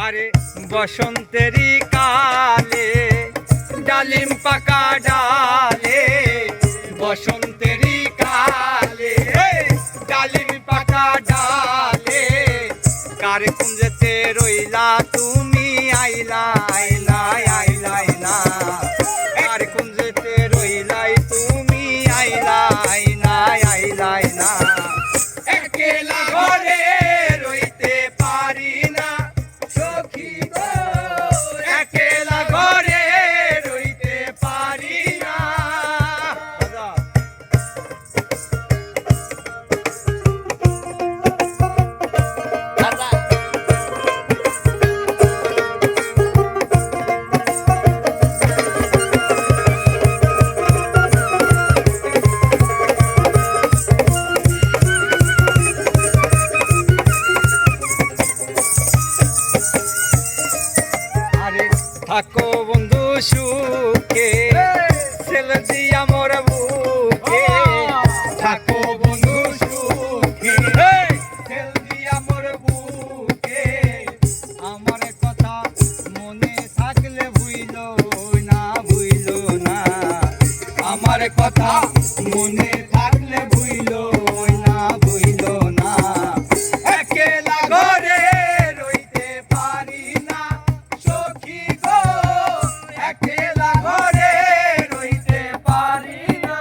আরে বসন্তেরই কালে ডালিম পাকা ডালে, বসন্তেরই কালে ডালিম পাকা ডালে, কার কুঞ্জেতে রইলা তুমি আইলা আইলা আইলা আইলা, কার কুঞ্জেতে রইলাই তুমি আইলা আইলা আইলা আইলা। একলা ঘরে রইতে পারি না সখী গো, একলা ঘরে রইতে পারি না। থাকো বন্ধু সুখে ছেলে দিয়া মোর বুকে, থাকো বন্ধু সুখে ছেলে দিয়া মোর বুকে, আমার কথা মনে থাকলে ভুইলো না ভুইলো না, আমার কথা মনে থাকলে ভুইলো না ভুইলো না। একলা ঘরে রইতে পারি না সখী গো, একলা ঘরে রইতে পারি না।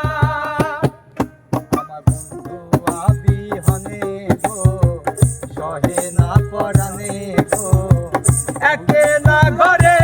আমার বন্ধু আবিহনে গো সহে না পরাণে গো, একলা ঘরে